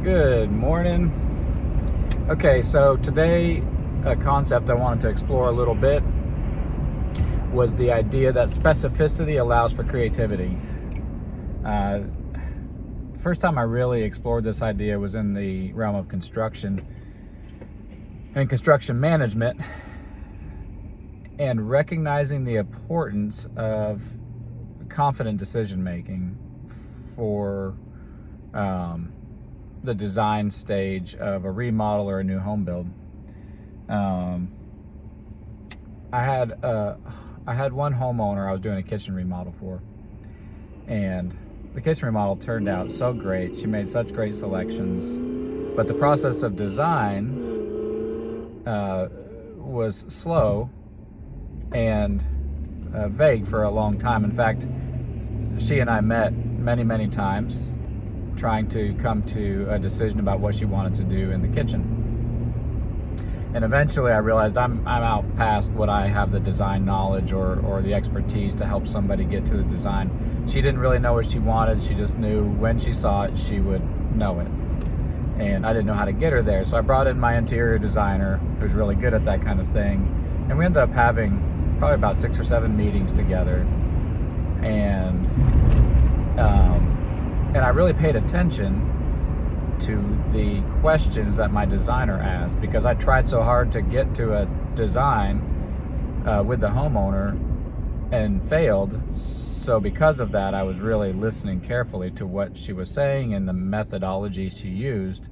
Good morning. Okay, so today a concept I wanted to explore a little bit was the idea that specificity allows for creativity. The first time I really explored this idea was in the realm of construction and construction management, and recognizing the importance of confident decision making for the design stage of a remodel or a new home build. I had one homeowner I was doing a kitchen remodel for, and the kitchen remodel turned out so great. She made such great selections, but the process of design was slow and vague for a long time. In fact, she and I met many times trying to come to a decision about what she wanted to do in the kitchen. And eventually I realized I'm out past what I have the design knowledge or the expertise to help somebody get to the design. She didn't really know what she wanted. She just knew when she saw it, she would know it. And I didn't know how to get her there. So I brought in my interior designer, who's really good at that kind of thing. And we ended up having probably about 6 or 7 meetings together. And I really paid attention to the questions that my designer asked, because I tried so hard to get to a design with the homeowner and failed. So because of that, I was really listening carefully to what she was saying and the methodology she used,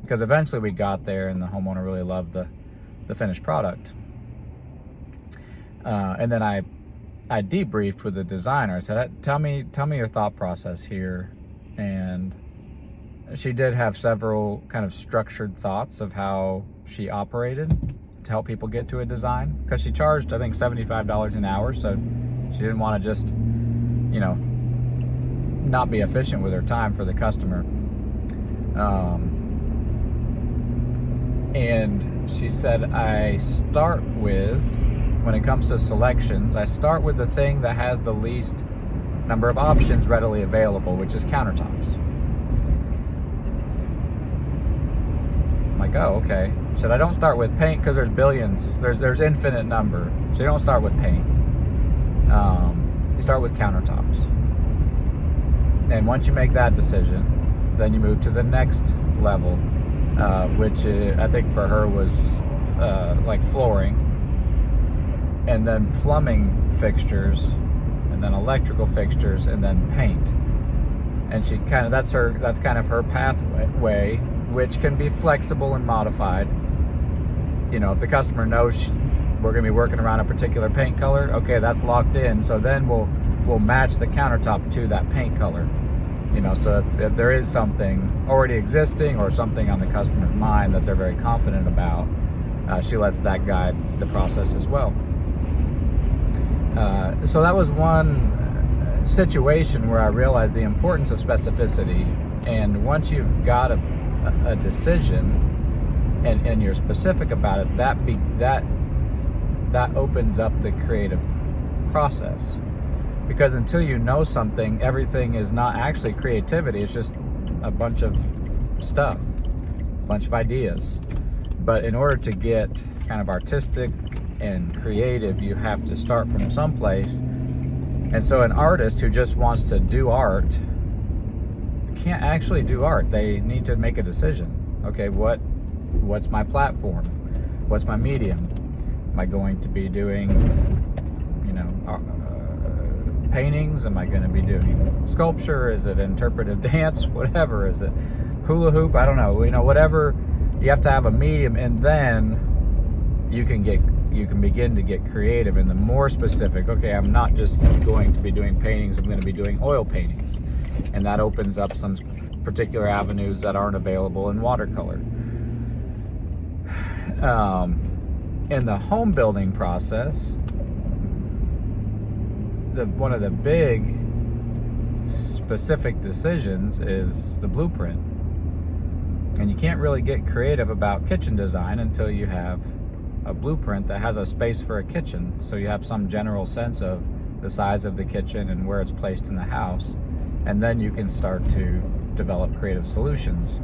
because eventually we got there and the homeowner really loved the finished product. And then I debriefed with the designer. I said, tell me your thought process here. And she did have several kind of structured thoughts of how she operated to help people get to a design, because she charged, I think, $75 an hour. So she didn't want to just, not be efficient with her time for the customer. And she said, when it comes to selections, I start with the thing that has the least number of options readily available, which is countertops. I'm like, oh, okay. She said, I don't start with paint because there's billions. There's infinite number. So you don't start with paint. You start with countertops. And once you make that decision, then you move to the next level, which I think for her was like flooring, and then plumbing fixtures, and then electrical fixtures, and then paint. And she that's kind of her pathway, which can be flexible and modified. If the customer knows we're going to be working around a particular paint color, okay, that's locked in. So then we'll match the countertop to that paint color. So if there is something already existing or something on the customer's mind that they're very confident about, she lets that guide the process as well. So that was one situation where I realized the importance of specificity. And once you've got a decision and you're specific about it, that opens up the creative process. Because until you know something, everything is not actually creativity. It's just a bunch of stuff, a bunch of ideas. But in order to get kind of artistic and creative, you have to start from someplace. And so an artist who just wants to do art can't actually do art. They need to make a decision. Okay, what's my platform? What's my medium? Am I going to be doing, paintings? Am I going to be doing sculpture? Is it interpretive dance? Whatever. Is it hula hoop? I don't know. Whatever. You have to have a medium, and then you can begin to get creative. And the more specific, okay, I'm not just going to be doing paintings, I'm going to be doing oil paintings. And that opens up some particular avenues that aren't available in watercolor. In the home building process, one of the big specific decisions is the blueprint. And you can't really get creative about kitchen design until you have a blueprint that has a space for a kitchen. So you have some general sense of the size of the kitchen and where it's placed in the house. And then you can start to develop creative solutions.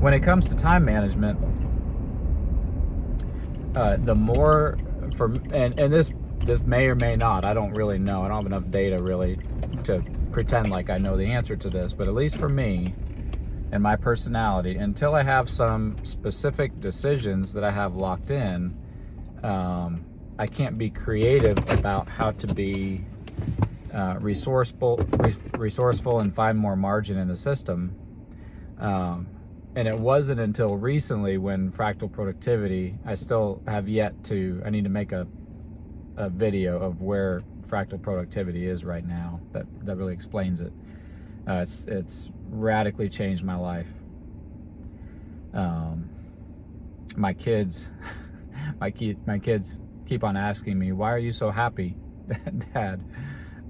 when it comes to time management, the more and this may or may not, I don't really know. I don't have enough data really to pretend like I know the answer to this, but at least for me and my personality, until I have some specific decisions that I have locked in, I can't be creative about how to be resourceful and find more margin in the system. And it wasn't until recently when fractal productivity, I still have yet to, I need to make a video of where fractal productivity is right now that really explains it. It's radically changed my life. My kids, my kids keep on asking me, "Why are you so happy, Dad?"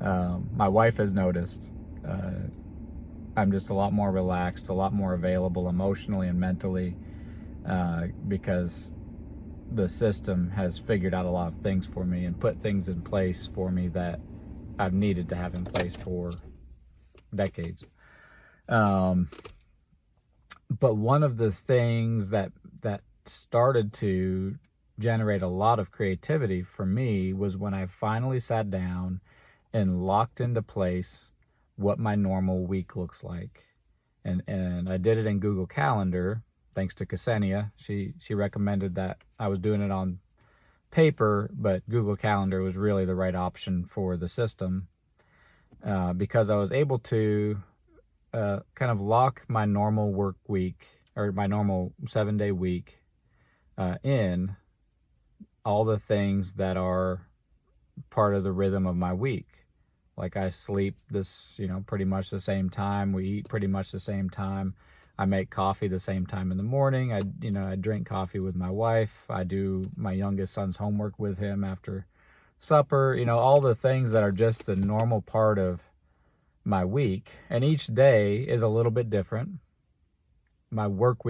My wife has noticed. I'm just a lot more relaxed, a lot more available emotionally and mentally, because the system has figured out a lot of things for me and put things in place for me that I've needed to have in place for decades. But one of the things that started to generate a lot of creativity for me was when I finally sat down and locked into place what my normal week looks like. And I did it in Google Calendar, thanks to Ksenia. She recommended that I was doing it on paper, but Google Calendar was really the right option for the system, because I was able to kind of lock my normal work week, or my normal 7-day week, in all the things that are part of the rhythm of my week. Like I sleep pretty much the same time. We eat pretty much the same time. I make coffee the same time in the morning. I drink coffee with my wife. I do my youngest son's homework with him after supper. All the things that are just the normal part of my week. And each day is a little bit different. My work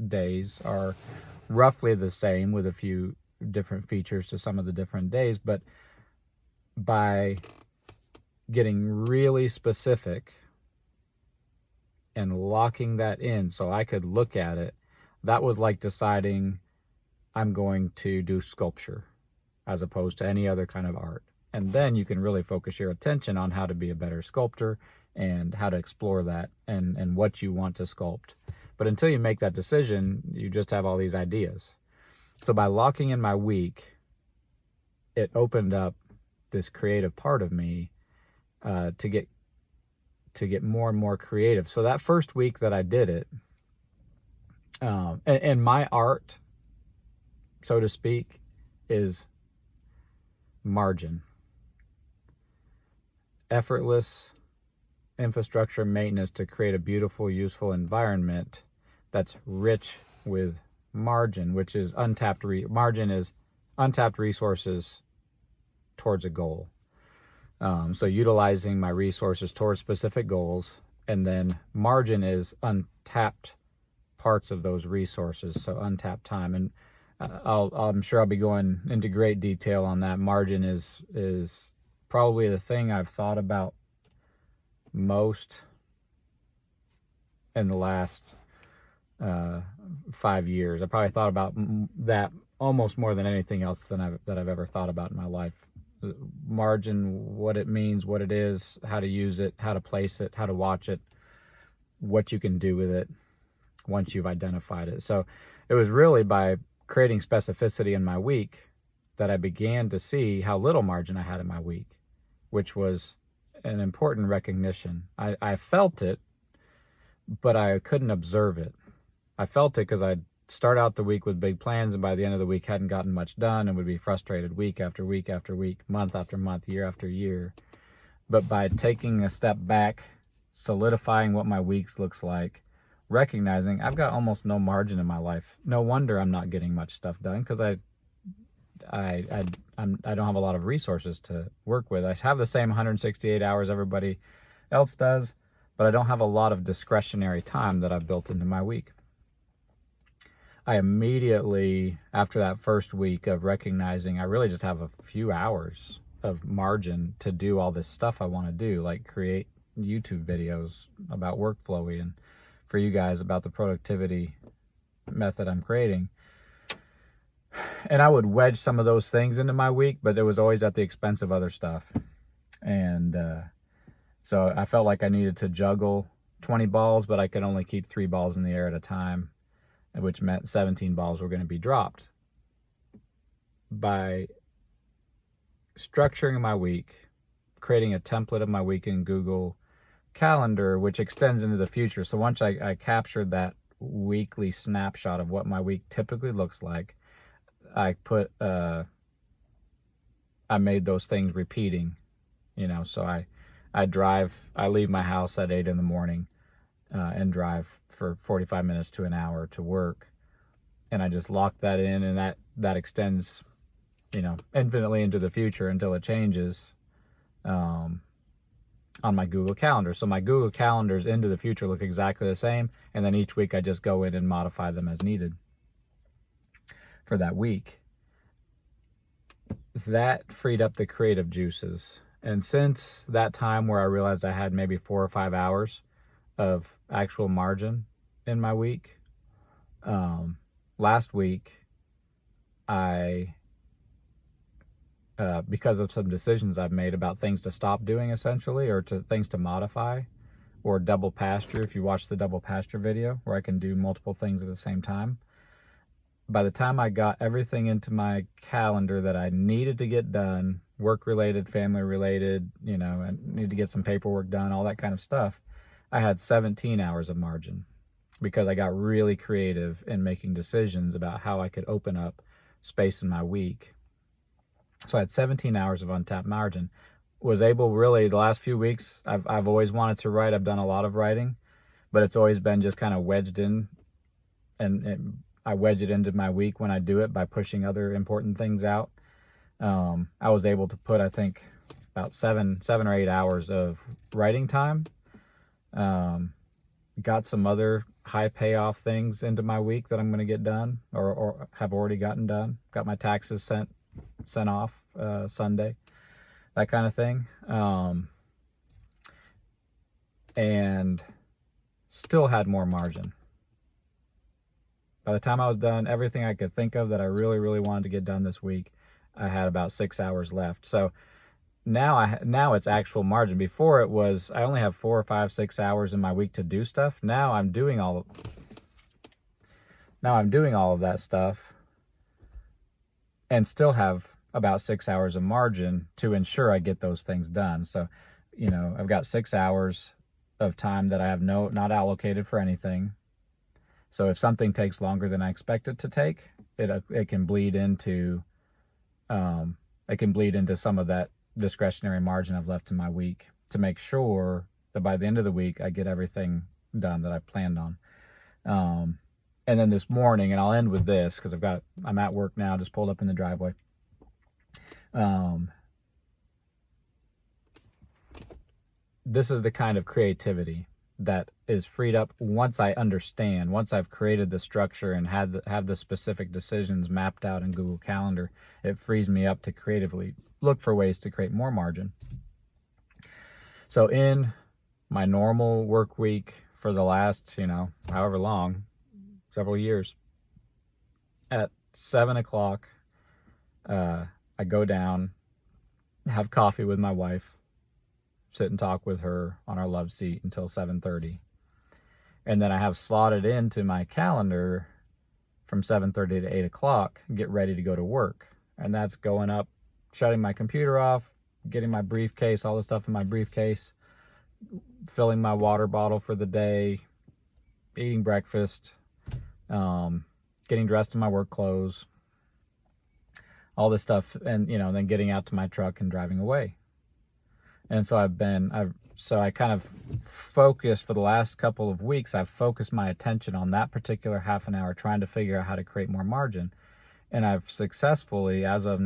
days are roughly the same, with a few different features to some of the different days, but by getting really specific and locking that in so I could look at it, that was like deciding I'm going to do sculpture as opposed to any other kind of art. And then you can really focus your attention on how to be a better sculptor and how to explore that and what you want to sculpt. But until you make that decision, you just have all these ideas. So by locking in my week, it opened up this creative part of me, to get more and more creative. So that first week that I did it, and my art, so to speak, is margin. Effortless infrastructure maintenance to create a beautiful, useful environment that's rich with margin, which is margin is untapped resources towards a goal. So utilizing my resources towards specific goals, and then margin is untapped parts of those resources, so untapped time. And I'm sure I'll be going into great detail on that. Margin is probably the thing I've thought about most in the last 5 years. I probably thought about that almost more than anything else that I've ever thought about in my life. Margin, what it means, what it is, how to use it, how to place it, how to watch it, what you can do with it once you've identified it. So it was really by creating specificity in my week that I began to see how little margin I had in my week, which was an important recognition. I felt it, but I couldn't observe it. I felt it because I'd start out the week with big plans, and by the end of the week hadn't gotten much done and would be frustrated week after week after week, month after month, year after year. But by taking a step back, solidifying what my weeks looks like, recognizing I've got almost no margin in my life. No wonder I'm not getting much stuff done, because I don't have a lot of resources to work with. I have the same 168 hours everybody else does, but I don't have a lot of discretionary time that I've built into my week. I immediately, after that first week of recognizing I really just have a few hours of margin to do all this stuff I want to do, like create YouTube videos about workflowy, and for you guys about the productivity method I'm creating. And I would wedge some of those things into my week, but it was always at the expense of other stuff. And so I felt like I needed to juggle 20 balls, but I could only keep 3 balls in the air at a time, which meant 17 balls were going to be dropped. By structuring my week, creating a template of my week in Google Calendar, which extends into the future. So once I captured that weekly snapshot of what my week typically looks like, I made those things repeating, so I leave my house at 8 in the morning and drive for 45 minutes to an hour to work. And I just lock that in, and that extends, infinitely into the future until it changes on my Google Calendar. So my Google Calendars into the future look exactly the same. And then each week I just go in and modify them as needed for that week. That freed up the creative juices. And since that time where I realized I had maybe 4 or 5 hours of actual margin in my week, last week because of some decisions I've made about things to stop doing, essentially, or things to modify, or double pasture. If you watch the double pasture video where I can do multiple things at the same time, by the time I got everything into my calendar that I needed to get done, work-related, family-related, I need to get some paperwork done, all that kind of stuff, I had 17 hours of margin because I got really creative in making decisions about how I could open up space in my week. So I had 17 hours of untapped margin. Was able, really, the last few weeks, I've always wanted to write. I've done a lot of writing, but it's always been just kind of wedged in, and I wedge it into my week when I do it by pushing other important things out. I was able to put, I think, about 7 or 8 hours of writing time. Got some other high payoff things into my week that I'm going to get done or have already gotten done. Got my taxes sent off Sunday, that kind of thing. And still had more margin. By the time I was done, everything I could think of that I really, really wanted to get done this week, I had about 6 hours left. So now it's actual margin. Before it was, I only have 4 or 5, 6 hours in my week to do stuff. Now I'm doing all of that stuff and still have about 6 hours of margin to ensure I get those things done. So, I've got 6 hours of time that I have not allocated for anything. So if something takes longer than I expect it to take, it can bleed into some of that discretionary margin I've left in my week to make sure that by the end of the week I get everything done that I planned on. And then this morning, and I'll end with this because I'm at work now, just pulled up in the driveway. This is the kind of creativity that is freed up once I've created the structure and have the specific decisions mapped out in Google Calendar. It frees me up to creatively look for ways to create more margin. So in my normal work week for the last, however long, several years, at 7 o'clock, I go down, have coffee with my wife, sit and talk with her on our love seat until 7:30. And then I have slotted into my calendar from 7:30 to 8 o'clock, get ready to go to work. And that's going up, shutting my computer off, getting my briefcase, all the stuff in my briefcase, filling my water bottle for the day, eating breakfast, getting dressed in my work clothes, all this stuff, and then getting out to my truck and driving away. And so I kind of focused for the last couple of weeks, I've focused my attention on that particular half an hour, trying to figure out how to create more margin. And I've successfully, as of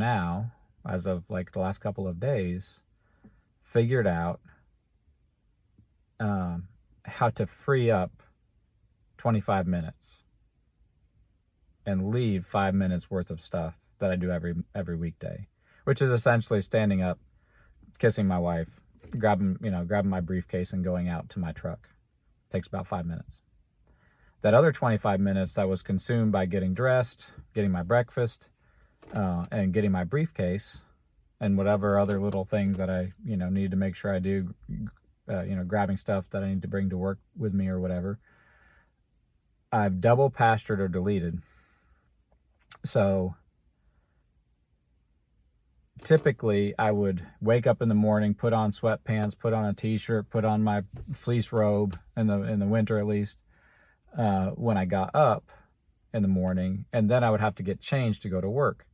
like the last couple of days, figured out how to free up 25 minutes and leave 5 minutes worth of stuff that I do every weekday, which is essentially standing up, kissing my wife, grabbing my briefcase and going out to my truck. Takes about 5 minutes. That other 25 minutes I was consumed by getting dressed, getting my breakfast, and getting my briefcase, and whatever other little things that I, need to make sure I do, grabbing stuff that I need to bring to work with me or whatever. I've double pastured or deleted. So typically I would wake up in the morning, put on sweatpants, put on a t-shirt, put on my fleece robe in the winter at least, when I got up in the morning, and then I would have to get changed to go to work.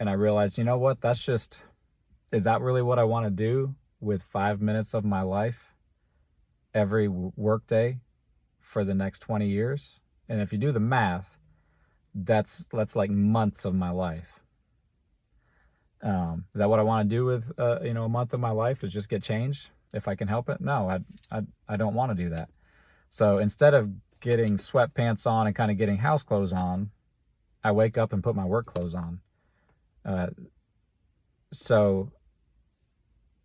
And I realized, you know what, is that really what I want to do with 5 minutes of my life every work day for the next 20 years? And if you do the math, that's like months of my life. Is that what I want to do with, a month of my life, is just get changed if I can help it? No, I don't want to do that. So instead of getting sweatpants on and kind of getting house clothes on, I wake up and put my work clothes on. So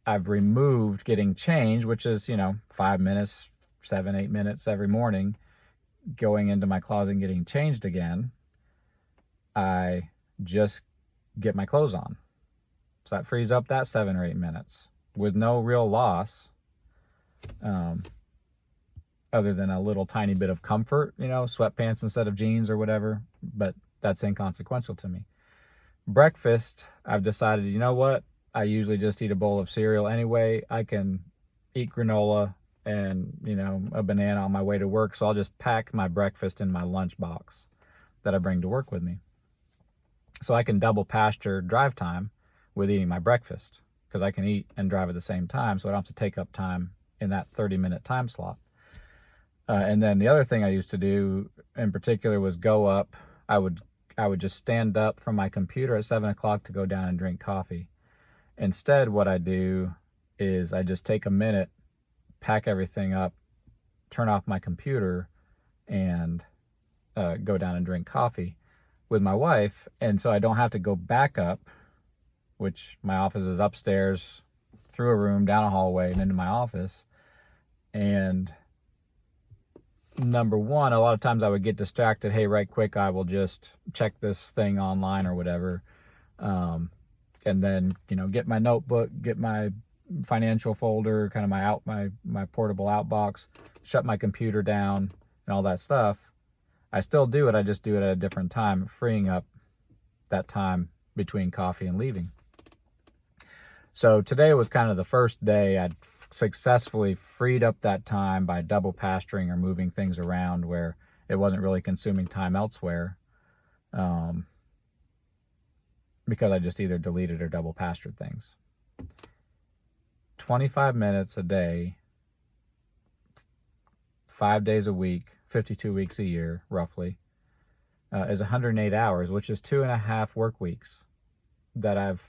I've removed getting changed, which is, 5 minutes, 7, 8 minutes every morning, going into my closet and getting changed again. I just get my clothes on. So that frees up that 7 or 8 minutes with no real loss, other than a little tiny bit of comfort, sweatpants instead of jeans or whatever, but that's inconsequential to me. Breakfast, I've decided, you know what? I usually just eat a bowl of cereal anyway. I can eat granola and, a banana on my way to work. So I'll just pack my breakfast in my lunch box that I bring to work with me. So I can double pasture drive time with eating my breakfast, because I can eat and drive at the same time. So I don't have to take up time in that 30-minute time slot. And then the other thing I used to do in particular was go up. I would just stand up from my computer at 7 o'clock to go down and drink coffee. Instead, what I do is I just take a minute, pack everything up, turn off my computer, and go down and drink coffee with my wife. And so I don't have to go back up, which my office is upstairs, through a room, down a hallway, and into my office. And number one, a lot of times I would get distracted. Hey, right quick, I will just check this thing online or whatever. And then, get my notebook, get my financial folder, kind of my portable outbox, shut my computer down and all that stuff. I still do it. I just do it at a different time, freeing up that time between coffee and leaving. So today was kind of the first day I'd successfully freed up that time by double pasturing or moving things around where it wasn't really consuming time elsewhere, because I just either deleted or double pastured things. 25 minutes a day, 5 days a week, 52 weeks a year, roughly, is 108 hours, which is 2.5 work weeks that I've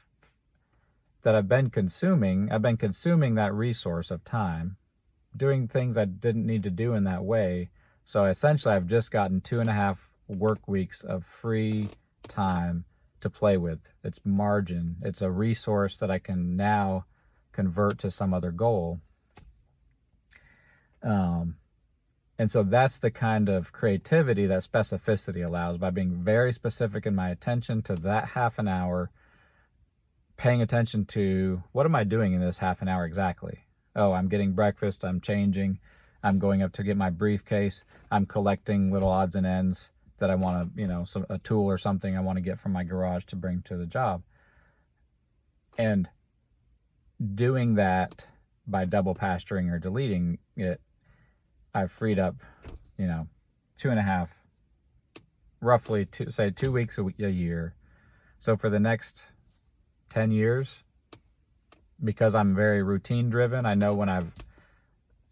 been consuming. I've been consuming that resource of time, doing things I didn't need to do in that way. So essentially, I've just gotten 2.5 work weeks of free time to play with. It's margin. It's a resource that I can now convert to some other goal. And so that's the kind of creativity that specificity allows, by being very specific in my attention to that half an hour, paying attention to what am I doing in this half an hour exactly? Oh, I'm getting breakfast, I'm changing, I'm going up to get my briefcase, I'm collecting little odds and ends that I want to, a tool or something I want to get from my garage to bring to the job. And doing that by double pasturing or deleting it, I've freed up, 2.5, roughly 2 weeks a year. So for the next 10 years, because I'm very routine driven, I know when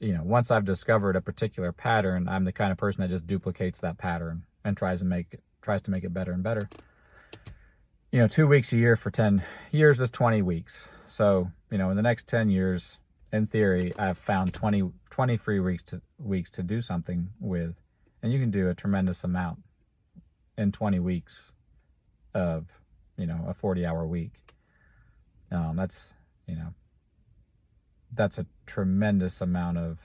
once I've discovered a particular pattern, I'm the kind of person that just duplicates that pattern and tries to make it better and better. 2 weeks a year for 10 years is 20 weeks. So, in the next 10 years, in theory, I've found 20 free weeks to do something with. And you can do a tremendous amount in 20 weeks of, a 40-hour week. That's, that's a tremendous amount of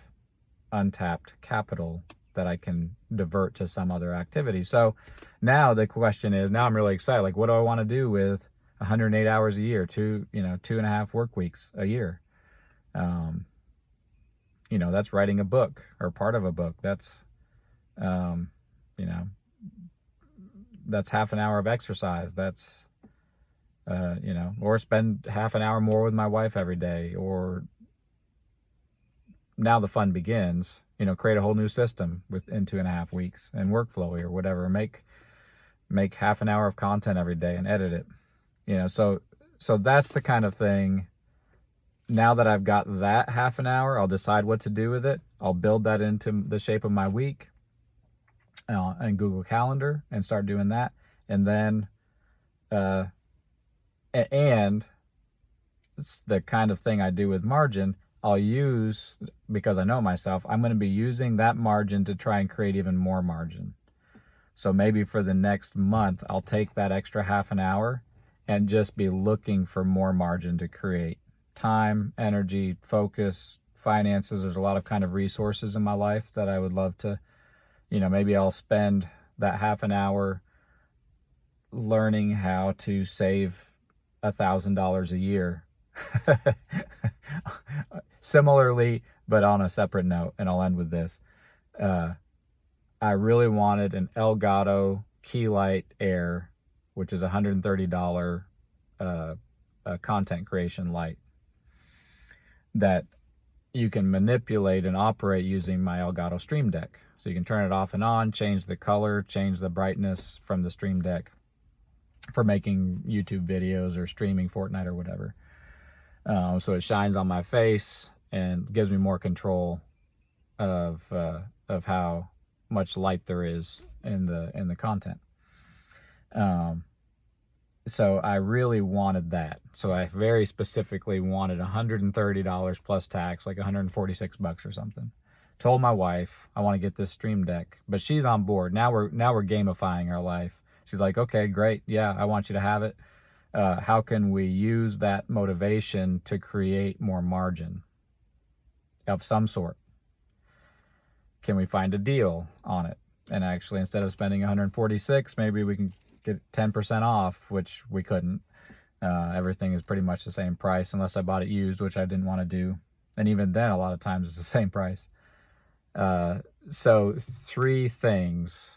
untapped capital that I can divert to some other activity. So now the question is, now I'm really excited. Like, what do I want to do with 108 hours a year, 2.5 work weeks a year? That's writing a book or part of a book. That's, um, you know, that's half an hour of exercise. That's, or spend half an hour more with my wife every day. Or now the fun begins, create a whole new system within 2.5 weeks and workflow or whatever. Make half an hour of content every day and edit it. So that's the kind of thing. Now that I've got that half an hour, I'll decide what to do with it. I'll build that into the shape of my week and Google Calendar and start doing that. And then, and it's the kind of thing I do with margin, I'll use, because I know myself, I'm going to be using that margin to try and create even more margin. So maybe for the next month, I'll take that extra half an hour and just be looking for more margin to create. Time, energy, focus, finances. There's a lot of kind of resources in my life that I would love to, maybe I'll spend that half an hour learning how to save $1,000 a year. Similarly, but on a separate note, and I'll end with this. I really wanted an Elgato Key Light Air, which is $130 content creation light that you can manipulate and operate using my Elgato Stream Deck. So you can turn it off and on, change the color, change the brightness from the Stream Deck for making YouTube videos or streaming Fortnite or whatever. So it shines on my face and gives me more control of how much light there is in the content. So I really wanted that. So I very specifically wanted $130 plus tax, like $146 or something. Told my wife I want to get this Stream Deck, but she's on board. Now we're gamifying our life. She's like, okay, great, yeah, I want you to have it. How can we use that motivation to create more margin of some sort? Can we find a deal on it? And actually, instead of spending $146, maybe we can get 10% off, which we couldn't. Everything is pretty much the same price unless I bought it used, which I didn't want to do. And even then, a lot of times it's the same price. So 3 things.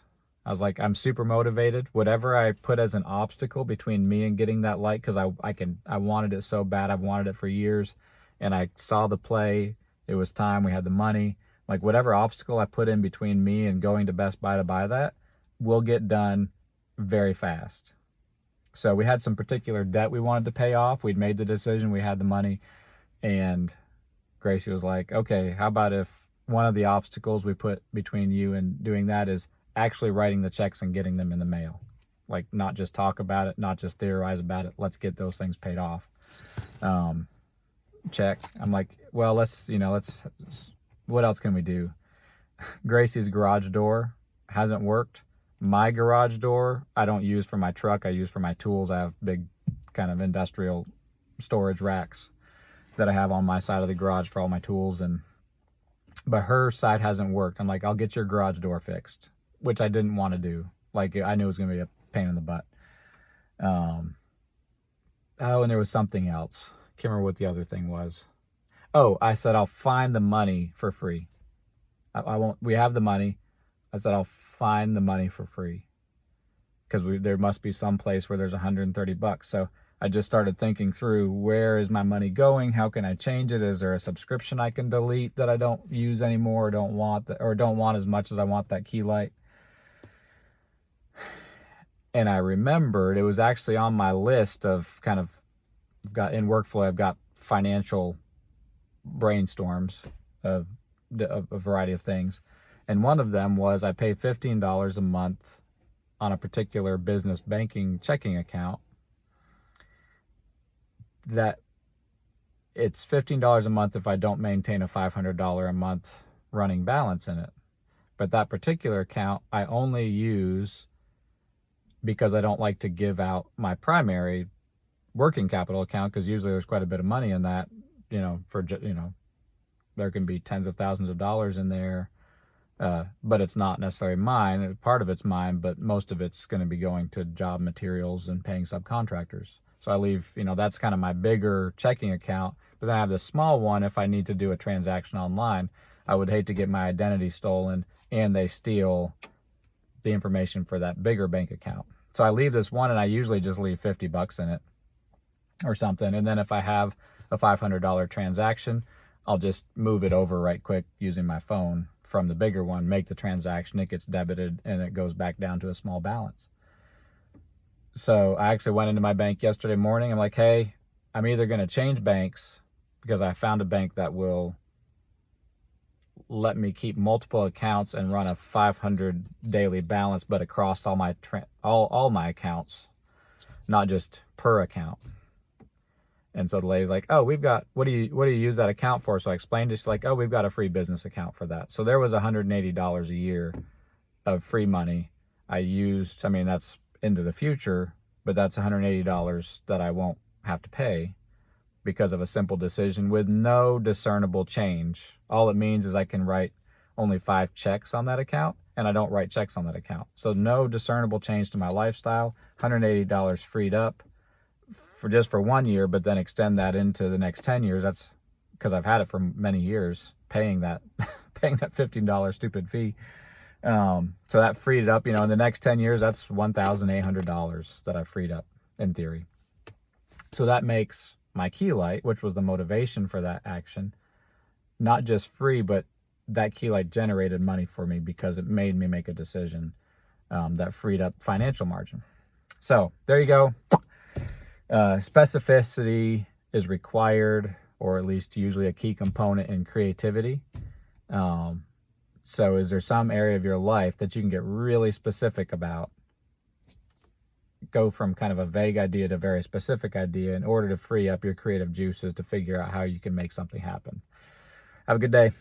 I was like, I'm super motivated. Whatever I put as an obstacle between me and getting that light, because I wanted it so bad. I've wanted it for years, and I saw the play. It was time. We had the money. Like, whatever obstacle I put in between me and going to Best Buy to buy that will get done very fast. So we had some particular debt we wanted to pay off. We'd made the decision. We had the money. And Gracie was like, okay, how about if one of the obstacles we put between you and doing that is actually writing the checks and getting them in the mail? Like, not just talk about it, not just theorize about it. Let's get those things paid off. Check. I'm like, well, let's, what else can we do? Gracie's garage door hasn't worked. My garage door, I don't use for my truck. I use for my tools. I have big kind of industrial storage racks that I have on my side of the garage for all my tools. But her side hasn't worked. I'm like, I'll get your garage door fixed, which I didn't want to do. Like, I knew it was going to be a pain in the butt. And there was something else. Can't remember what the other thing was. Oh, I said, I'll find the money for free. I won't, we have the money. I said, I'll find the money for free, because there must be some place where there's $130. So I just started thinking through, where is my money going? How can I change it? Is there a subscription I can delete that I don't use anymore, or don't want as much as I want that key light? And I remembered it was actually on my list of kind of, got in workflow, I've got financial brainstorms of a variety of things. And one of them was, I pay $15 a month on a particular business banking checking account. That it's $15 a month if I don't maintain a $500 a month running balance in it. But that particular account I only use because I don't like to give out my primary working capital account, because usually there's quite a bit of money in that, for there can be tens of thousands of dollars in there, but it's not necessarily mine. Part of it's mine, but most of it's going to be going to job materials and paying subcontractors. So I leave, that's kind of my bigger checking account. But then I have this small one if I need to do a transaction online. I would hate to get my identity stolen and they steal the information for that bigger bank account. So I leave this one, and I usually just leave $50 in it or something. And then if I have a $500 transaction, I'll just move it over right quick using my phone from the bigger one, make the transaction, it gets debited, and it goes back down to a small balance. So I actually went into my bank yesterday morning. I'm like, hey, I'm either going to change banks because I found a bank that will let me keep multiple accounts and run a 500 daily balance, but across all my all my accounts, not just per account. And so the lady's like, oh, we've got, what do you use that account for? So I explained it. She's like, oh, we've got a free business account for that. So there was $180 a year of free money I used. I mean, that's into the future, but that's $180 that I won't have to pay because of a simple decision with no discernible change. All it means is I can write only 5 checks on that account, and I don't write checks on that account. So no discernible change to my lifestyle, $180 freed up for just for 1 year, but then extend that into the next 10 years. That's because I've had it for many years, paying that $15 stupid fee. So that freed it up, in the next 10 years, that's $1,800 that I've freed up in theory. So that makes my key light, which was the motivation for that action, not just free, but that key light generated money for me because it made me make a decision that freed up financial margin. So there you go. Specificity is required, or at least usually a key component in creativity. So is there some area of your life that you can get really specific about? Go from kind of a vague idea to a very specific idea in order to free up your creative juices to figure out how you can make something happen. Have a good day.